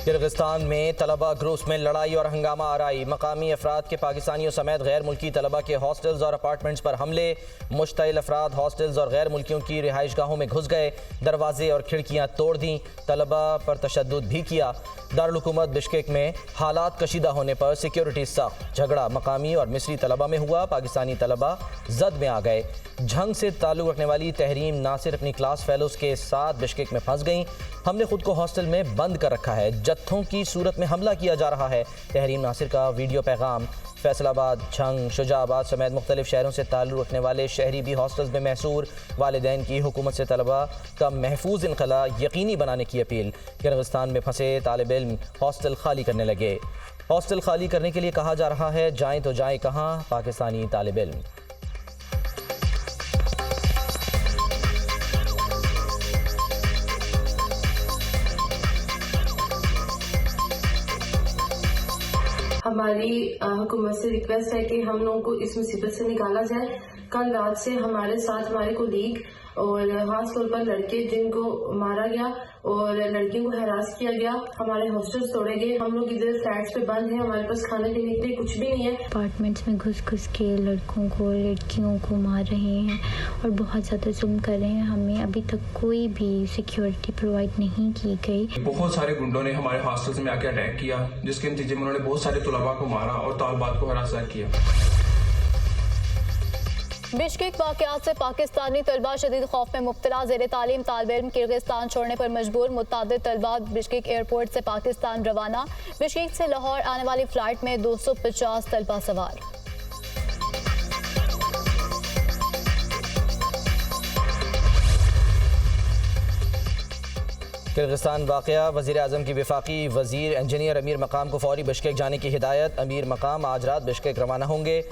Kyrgyzstan में तलबा groups में लड़ाई और हंगामा आराई। मकामी अफराद के पाकिस्तानियों समेत गैर मुल्की तलबा के हॉस्टल्स और अपार्टमेंट्स पर हमले। मुश्तइल अफराद हॉस्टल्स और गैर मुल्कियों की रिहाइश गाहों में घुस गए, दरवाजे और खिड़कियाँ तोड़ दी, तलबा पर तशद्दुद भी किया। दारुल हुकूमत बिश्केक में हालात कशीदा होने पर सिक्योरिटी सख्त। झगड़ा मकामी और मिस्री तलबा में हुआ, पाकिस्तानी तलबा जद में आ गए। झंग से ताल्लुक़ रखने वाली तहरीम नासिर अपनी क्लास फेलोज़ के साथ बिश्केक में फंस गईं। हमने खुद को हॉस्टल में बंद कर रखा है, जत्थों की सूरत में हमला किया जा रहा है। तहरीम नासिर का वीडियो पैगाम। फैसलाबाद, झंग, शुजाबाद समेत मुख्तलिफ शहरों से ताल्लुक़ रखने वाले शहरी भी हॉस्टल्स में महसूर। वालिदैन की हुकूमत से तलबा का महफूज इनखला यकीनी बनाने की अपील। किर्गिस्तान में फंसे तालिब इल्म हॉस्टल खाली करने लगे। हॉस्टल खाली करने के लिए कहा जा रहा है, जाएँ तो जाएँ कहाँ पाकिस्तानी तालिब इल्म। हमारी हुकूमत से रिक्वेस्ट है कि हम लोगों को इस मुसीबत से निकाला जाए। कल रात से हमारे साथ हमारे कोलीग और खास तौर पर लड़के जिनको मारा गया और लड़कियों को हरास किया गया, हमारे हॉस्टल्स तोड़े गए। हम लोग इधर फ्लैट्स पे बंद हैं, हमारे पास खाने पीने के लिए कुछ भी नहीं है। अपार्टमेंट्स में घुस घुस के लड़कों को लड़कियों को मार रहे हैं और बहुत ज़्यादा जुल्म कर रहे हैं। हमें अभी तक कोई भी सिक्योरिटी प्रोवाइड नहीं की गई। बहुत सारे गुंडों ने हमारे हॉस्टल्स में आके अटैक किया, जिसके नतीजे में उन्होंने बहुत सारे तलबा को मारा और तालिबात को हरासा किया। बिश्केक वाक़यात से पाकिस्तानी तलबा शदीद खौफ में मुब्तला। ज़ेर तालीम तालिब इल्म किर्गिस्तान छोड़ने पर मजबूर। मुतअद्दिद तलबा बिश्केक एयरपोर्ट से पाकिस्तान रवाना। बिश्केक से लाहौर आने वाली फ़्लाइट में 250 तलबा सवार। किर्गिस्तान वाक़या। वज़ीर आज़म की वफाकी वज़ीर इंजीनियर अमीर मकाम को फौरी बिश्केक जाने की हिदायत। अमीर मकाम आज रात बिश्केक रवाना होंगे।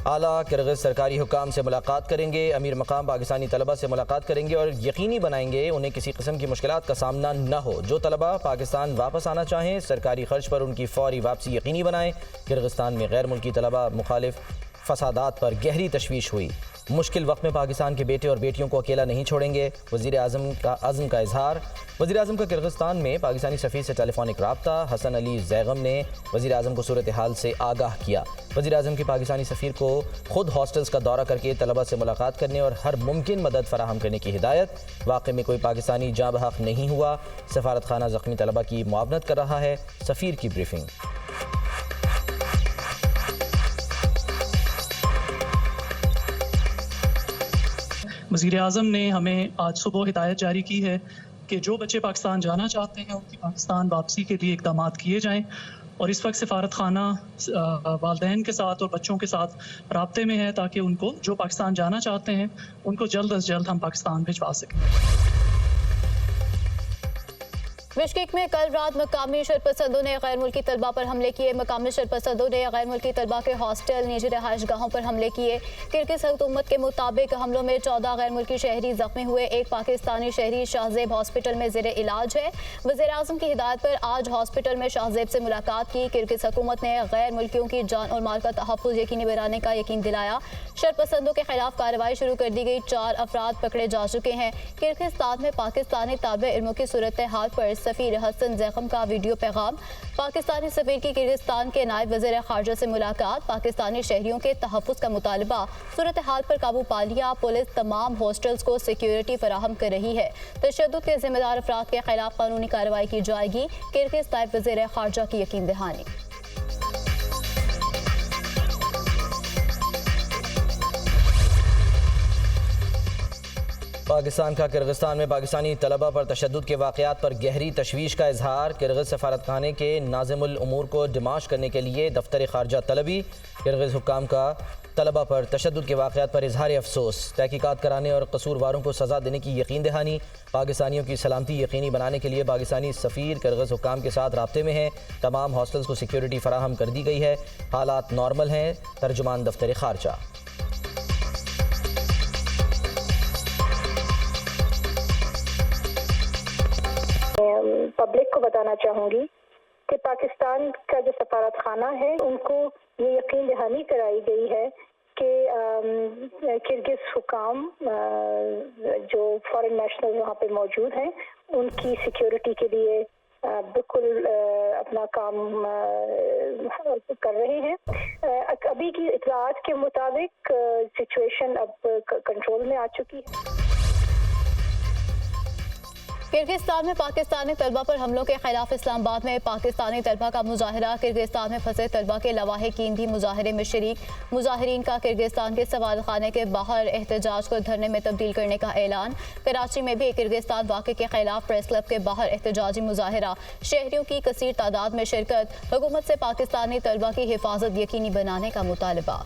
आला किर्गिज़ सरकारी हुकाम से मुलाकात करेंगे। अमीर मकाम पाकिस्तानी तलबा से मुलाकात करेंगे और यकीनी बनाएंगे उन्हें किसी किस्म की मुश्किलात का सामना न हो। जो तलबा पाकिस्तान वापस आना चाहें, सरकारी खर्च पर उनकी फौरी वापसी यकीनी बनाएं। किर्गिस्तान में गैर मुल्की तलबा मुखालिफ फसादात पर गहरी तशवीश हुई। मुश्किल वक्त में पाकिस्तान के बेटे और बेटियों को अकेला नहीं छोड़ेंगे, वज़ीर आज़म का अज़्म का इजहार। वज़ीर आज़म का किर्गिस्तान में पाकिस्तानी सफ़ीर से टेलीफोनिक रब्ता। हसन अली ज़ैगम ने वज़ीर आज़म को सूरत हाल से आगाह किया। वज़ीर आज़म की पाकिस्तानी सफ़ीर को खुद हॉस्टल्स का दौरा करके तलबा से मुलाकात करने और हर मुमकिन मदद फराहम करने की हिदायत। वाक़े में कोई पाकिस्तानी जाँ बहक नहीं हुआ। सफारत खाना ज़ख्मी तलबा की मुआवनत कर रहा है। सफ़ीर की ब्रीफिंग। वज़ीर आज़म ने हमें आज सुबह हिदायत जारी की है कि जो बच्चे पाकिस्तान जाना चाहते हैं उनकी पाकिस्तान वापसी के लिए इक़दाम किए जाएँ। और इस वक्त सफारत खाना वालिदैन के साथ और बच्चों के साथ राब्ते में है ताकि उनको जो पाकिस्तान जाना चाहते हैं उनको जल्द अज जल्द हम पाकिस्तान भिजवा सकें। बिश्केक में कल रात मकामी शरपसंदों ने गैर मुल्की तलबा पर हमले किए। मकामी शरपसंदों ने गैर मुल्की तलबा के हॉस्टल, निजी रहायश गाहों पर हमले किए। किर्गिज़ हुकूमत के मुताबिक हमलों में 14 गैर मुल्की शहरी जख्मी हुए। एक पाकिस्तानी शहरी शाहजेब हॉस्पिटल में ज़ेर इलाज है। वज़ीर आज़म की हिदायत पर आज हॉस्पिटल में शाहजेब से मुलाकात की। किर्गिज़ हुकूमत ने गैर मुल्कियों की जान और माल का तहफ़्फ़ुज़ यकीनी बनाने का यकीन दिलाया। शरपसंदों के खिलाफ कार्रवाई शुरू कर दी गई। 4 अफराद पकड़े जा चुके हैं। किर्गिस्तान में पाकिस्तानी तालिब इल्मों की सूरत हाल पर सफ़ीर हसन ज़ैगम का वीडियो पैगाम। पाकिस्तानी सफ़ीर की किर्गिस्तान के नायब वज़ीर ख़ारजा से मुलाकात। पाकिस्तानी शहरियों के तहफ़्फ़ुज़ का मुतालबा। सूरत हाल पर काबू पा लिया। पुलिस तमाम हॉस्टल्स को सिक्योरिटी फराहम कर रही है। तशद्दुद के ज़िम्मेदार अफराद के खिलाफ कानूनी कार्रवाई की जाएगी। किर्गिज़ नायब वज़ीर ख़ारजा की यकीन दहानी। पाकिस्तान का किर्गिस्तान में पाकिस्तानी तलबा पर तशद्दुद के वाक़यात पर गहरी तशवीश का इजहार। किर्गिज़ सफारत खाने के नाज़िमुल उमूर को डिमाश करने के लिए दफ्तर ख़ारजा तलबी। किर्गिज़ हुक्काम का तलबा पर तशद्दुद के वाक़यात पर इजहार अफसोस। तहकीकात कराने और कसूरवारों को सज़ा देने की यकीन दहानी। पाकिस्तानियों की सलामती यकीनी बनाने के लिए पाकिस्तानी सफ़ीर किर्गिज़ हुक्काम के साथ राब्ते में हैं। तमाम हॉस्टल्स को सिक्योरिटी फराहम कर दी गई है। हालात नॉर्मल हैं। तर्जुमान दफ्तर ख़ारजा। पब्लिक को बताना चाहूँगी कि पाकिस्तान का जो सफारत खाना है उनको ये यकीन दहानी कराई गई है कि किर्गिज़ हुकाम जो फॉरेन नेशनल वहाँ पे मौजूद हैं उनकी सिक्योरिटी के लिए बिल्कुल अपना काम कर रहे हैं। अभी की इत्तलात के मुताबिक सिचुएशन अब कंट्रोल में आ चुकी है। किर्गिस्तान में पाकिस्तानी तलबा पर हमलों के खिलाफ इस्लामाबाद में पाकिस्तानी तलबा का मुजाहरा। किर्गिस्तान में फंसे तलबा के लवाहिकीन भी मुजाहरे में शरीक। मुजाहरीन का किर्गिस्तान के सफारतखाने के बाहर एहतजाज को धरने में तब्दील करने का ऐलान। कराची में भी किर्गिस्तान वाक़े के खिलाफ प्रेस क्लब के बाहर एहतजाजी मुजाहरा। शहरियों की कसीर तादाद में शिरकत। हुकूमत से पाकिस्तानी तलबा की हिफाजत यकीनी बनाने का मुतालबा।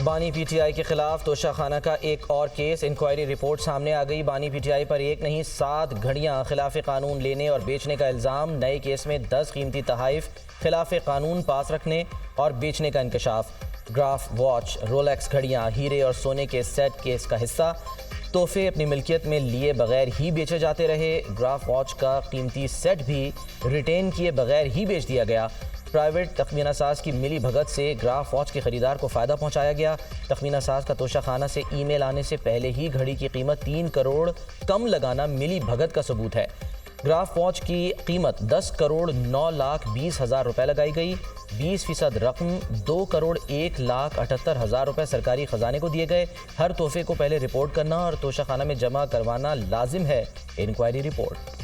बानी पीटीआई के खिलाफ तोशाखाना का एक और केस। इंक्वायरी रिपोर्ट सामने आ गई। बानी पीटीआई पर एक नहीं 7 घड़ियां खिलाफ कानून लेने और बेचने का इल्ज़ाम। नए केस में 10 कीमती तहाइफ खिलाफ कानून पास रखने और बेचने का इंकशाफ। ग्राफ वॉच, रोलेक्स घड़ियां, हीरे और सोने के सेट केस का हिस्सा। तोहफे अपनी मिल्कियत में लिए बगैर ही बेचे जाते रहे। ग्राफ वॉच का कीमती सेट भी रिटेन किए बगैर ही बेच दिया गया। प्राइवेट तखमीना साज की मिली भगत से ग्राफ वॉच के खरीदार को फ़ायदा पहुंचाया गया। तखमीना साज का तोशाखाना से ईमेल आने से पहले ही घड़ी की कीमत 3 करोड़ कम लगाना मिली भगत का सबूत है। ग्राफ वॉच की कीमत 10 करोड़ 9,20,000 रुपये लगाई गई। 20% रकम 2 करोड़ 1,78,000 रुपये सरकारी ख़जाने को दिए गए। हर तोहफे को पहले रिपोर्ट करना और तोशाखाना में जमा करवाना लाजिम है। Inquiry report.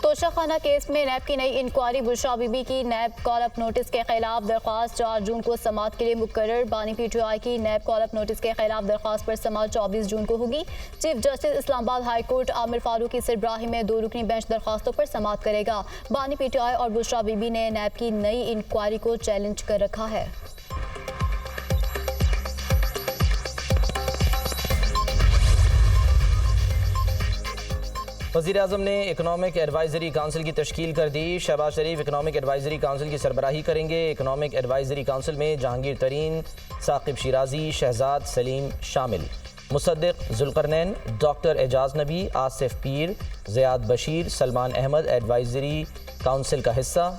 तोशाखाना केस में नैब की नई इंक्वायरी। बुशरा बीबी की नैब कॉल अप नोटिस के खिलाफ दरख्वास्त 4 जून को समाअत के लिए मुकर्रर। बानी पीटीआई की नैब कॉल अप नोटिस के खिलाफ दरख्वास्त पर समाअत 24 जून को होगी। Chief justice Islamabad high court Aamir Farooq की सरबराही में 2 रुकनी बेंच दरख्वास्तों पर समाअत करेगा। बानी पीटीआई और बुशरा बीबी ने नैब की नई इंक्वायरी को चैलेंज कर रखा है। वज़ीर-ए-आज़म ने इकनॉमिक एडवाइजरी काउंसिल की तश्कील कर दी। शहबाज शरीफ इकनॉमिक एडवाइजरी काउंसिल की सरबराही करेंगे। इकनॉमिक एडवाइजरी काउंसिल में जहांगीर तरीन, साकिब शिराजी, शहजाद सलीम शामिल। Mossadegh Zulqarnain, doctor Ejaz Nabi, Asif Peer, Ziyad Bashir, Salman Ahmed advisory council का हिस्सा।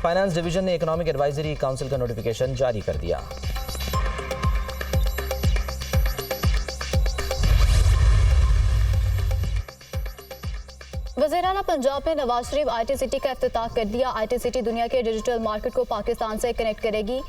फाइनेंस डिवीज़न ने इकनॉमिक एडवाइजरी काउंसिल का नोटिफिकेशन जारी कर दिया। वज़ीर-ए-आला पंजाब ने नवाज शरीफ IT सिटी का इफ्तिताह कर दिया। IT सिटी दुनिया के डिजिटल मार्केट को पाकिस्तान से कनेक्ट करेगी।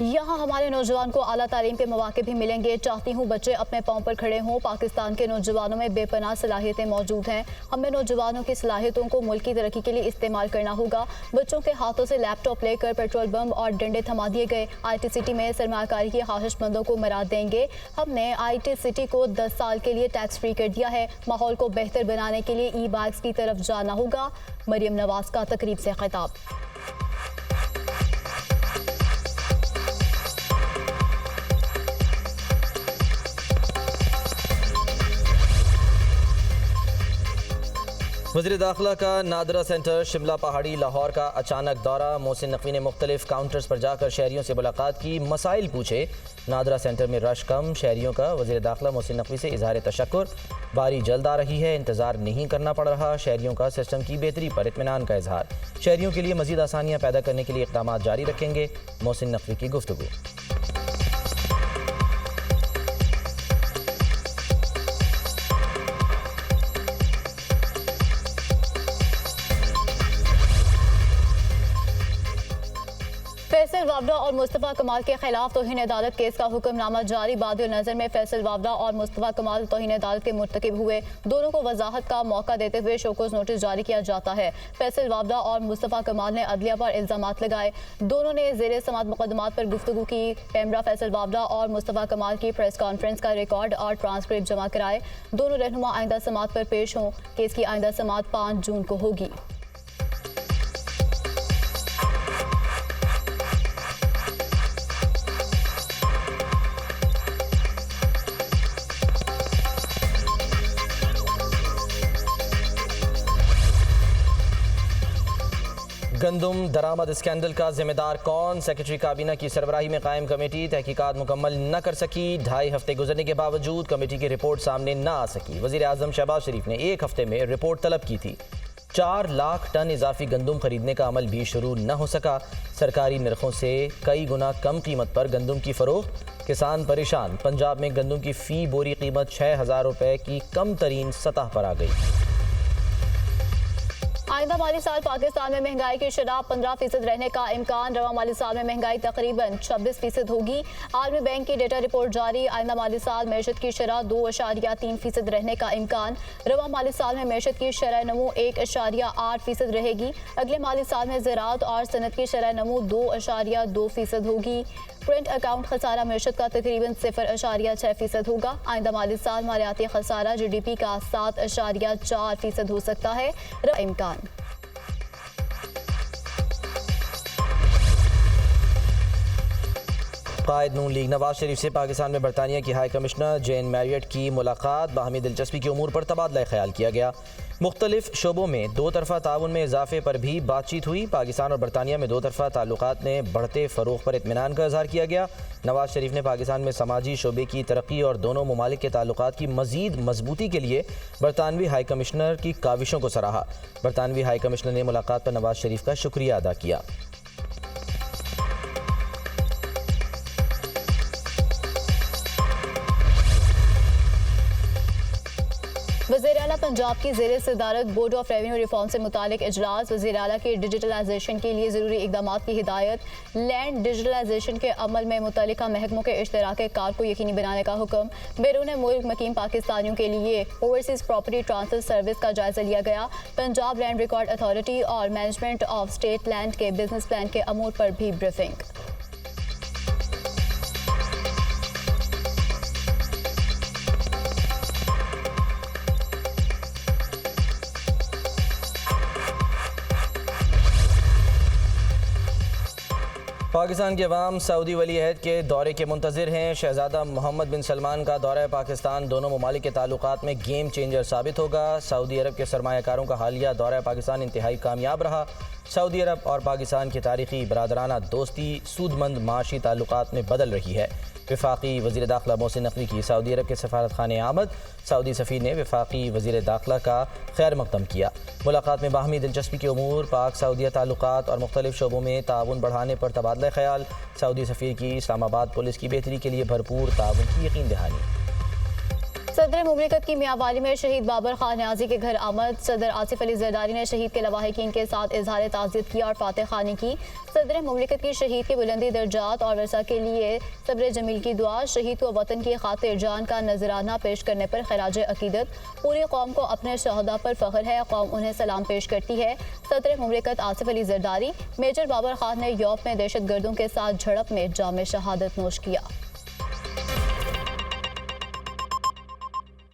यहाँ हमारे नौजवान को आला तालीम के मौके भी मिलेंगे। चाहती हूँ बच्चे अपने पाँव पर खड़े हों। पाकिस्तान के नौजवानों में बेपनाह सलाहियतें मौजूद हैं। हमें नौजवानों की सलाहियतों को मुल्क की तरक्की के लिए इस्तेमाल करना होगा। बच्चों के हाथों से लैपटॉप लेकर पेट्रोल बम और डंडे थमा दिए गए। IT सिटी में सरमाकारी की ख्वाहिशमंदों को मराद देंगे। हमने IT सिटी को 10 साल के लिए टैक्स फ्री कर दिया है। माहौल को बेहतर बनाने के लिए ई-बाइक्स की तरफ जाना होगा। मरियम नवाज का तकरीब से खिताब। वज़ीर दाखिला का नादरा सेंटर शिमला पहाड़ी लाहौर का अचानक दौरा। मोहसिन नकवी ने मुख्तलिफ काउंटर्स पर जाकर शहरियों से मुलाकात की, मसाइल पूछे। नादरा सेंटर में रश कम, शहरियों का वज़ीर दाखिला मोहसिन नकवी से इजहार तशक्कुर। बारी जल्द आ रही है, इंतज़ार नहीं करना पड़ रहा। शहरियों का सिस्टम की बेहतरी पर इत्मीनान का इजहार। शहरियों के लिए मज़ीद आसानियाँ पैदा करने के लिए इक़दाम जारी रखेंगे। मोहसिन नकवी की गुफ्तगू। फैसल वावड़ा और मुस्तफ़ा कमाल के खिलाफ तौहीन अदालत केस का हुक्मनामा जारी। बादिल नज़र में फैसल वावड़ा और मुस्तफ़ा कमाल तौहीन अदालत के मुर्तकिब हुए। दोनों को वजाहत का मौका देते हुए शोकोज नोटिस जारी किया जाता है। फैसल वावड़ा और मुस्तफ़ा कमाल ने अदलिया पर इल्ज़ामात लगाए। दोनों ने ज़ेरे समात मुकदमात पर गुफ्तगू की। कैमरा फैसल वावड़ा और मुस्तफ़ा कमाल की प्रेस कॉन्फ्रेंस का रिकॉर्ड और ट्रांसक्रिप्ट जमा कराए। दोनों रहनुमा आइंदा समात पर पेश हों। केस की आइंदा समात 5 जून को होगी। गंदम दरामद स्कैंडल का जिम्मेदार कौन? सेक्रेटरी काबीना की सरबराही में कायम कमेटी तहकीकात मुकम्मल न कर सकी। 2.5 हफ्ते गुजरने के बावजूद कमेटी की रिपोर्ट सामने न आ सकी। वज़ीर-ए-आज़म शहबाज शरीफ ने 1 हफ्ते में रिपोर्ट तलब की थी। 4 लाख टन इजाफी गंदम खरीदने का अमल भी शुरू न हो सका। सरकारी नरखों से कई गुना कम कीमत पर गंदम की फरोख्त, किसान परेशान। पंजाब में गंदम की फ़ी बोरी कीमत 6,000 रुपये की कम तरीन सतह पर आ गई। आइंदा माली साल पाकिस्तान में महंगाई की शरह 15% रहने का इम्कान। रवा माली साल में महंगाई तकरीबन 26% होगी। आलमी बैंक की डेटा रिपोर्ट जारी। आइंदा माली साल मैशत की शरह 2.3% रहने का इम्कान। रवा माली साल में मैशत की शरह नमू 1.8% रहेगी। अगले माली साल में ज़राअत और सनत की शरह नमू 2.2% होगी। प्रिंट अकाउंट खसारा मैशत का तकरीबन 0.6% होगा। आइंदा माली साल मालियाती खसारा GDP का 7.4% हो सकता है। इम्कान कायद नून लीग नवाज शरीफ से पाकिस्तान में बरतानिया की हाई कमिश्नर जेन मैरियट की मुलाकात। बाहमी दिलचस्पी की उमूर पर तबादला ख्याल किया गया। मुख्तलिफ शोबों में दो तरफा ताउन में इजाफे पर भी बातचीत हुई। पाकिस्तान और बरतानिया में दो तरफा ताल्लुकात में बढ़ते फ़रोग़ पर इत्मीनान का इजहार किया गया। नवाज शरीफ ने पाकिस्तान में समाजी शोबे की तरक्की और दोनों ममालिक के ताल्लुकात की मज़ीद मजबूती के लिए बरतानवी हाई कमिश्नर की काविशों को सराहा। बरतानवी हाई कमिश्नर ने मुलाकात पर नवाज शरीफ का शुक्रिया अदा किया। वज़ीर आला पंजाब की ज़ेर सदारत बोर्ड ऑफ रेवेन्यू रिफॉर्म से मुतालिक इजलास। वज़ीर आला की डिजिटलाइजेशन के लिए ज़रूरी इक़दाम की हिदायत। लैंड डिजिटलाइजेशन के अमल में मुतल्लिका महकमों के इश्तराक कार को यकीनी बनाने का हुक्म। बैरून मुल्क मुकीम पाकिस्तानियों के लिए ओवरसीज़ प्रॉपर्टी ट्रांसफर सर्विस का जायजा लिया गया। पंजाब लैंड रिकॉर्ड अथॉरिटी और मैनेजमेंट ऑफ स्टेट लैंड के बिजनेस प्लान के अमूर पर भी ब्रीफिंग। पाकिस्तान के अवाम सऊदी वली अहद के दौरे के मुंतज़िर हैं। शहज़ादा मोहम्मद बिन सलमान का दौरा पाकिस्तान दोनों ममालिक के ताल्लुकात में गेम चेंजर साबित होगा। सऊदी अरब के सरमायाकारों का हालिया दौरा पाकिस्तान इंतहाई कामयाब रहा। सऊदी अरब और पाकिस्तान की तारीखी बरादराना दोस्ती सूदमंद माशी ताल्लुकात में बदल रही है। वफाकी वज़ीर दाखिला मोहसिन नकवी की सऊदी अरब के सफारत खाने आमद। सऊदी सफ़ीर ने वफाकी वज़ीर दाखिला का खैर मकदम किया। मुलाकात में बाहमी दिलचस्पी के उमूर, पाक सऊदिया ताल्लुकात और मुख्तलिफ शोबों में ताउन बढ़ाने पर तबादला ख्याल। सऊदी सफ़ीर की इस्लामाबाद पुलिस की बेहतरी के लिए भरपूर ताउन की यकीन दहानी। सदर मुमलिकत की मियांवाली में शहीद बाबर खान न्याजी के घर आमद। सदर आसिफ अली जरदारी ने शहीद के लवाहिकीन के साथ इजहार ताज़ियत किया और फातह खानी की। सदर मुमलिकत की शहीद के बुलंदी दर्जात और वर्सा के लिए सब्र जमील की दुआ। शहीद को वतन की खातिर जान का नजराना पेश करने पर खराज अकीदत। पूरी कौम को अपने शहदा पर फ़ख्र है, कौम उन्हें सलाम पेश करती है। सदर मुमलिकत आसिफ अली जरदारी। मेजर बाबर खान ने यूरोप में दहशत गर्दों के साथ झड़प में जाम शहादत नोश किया।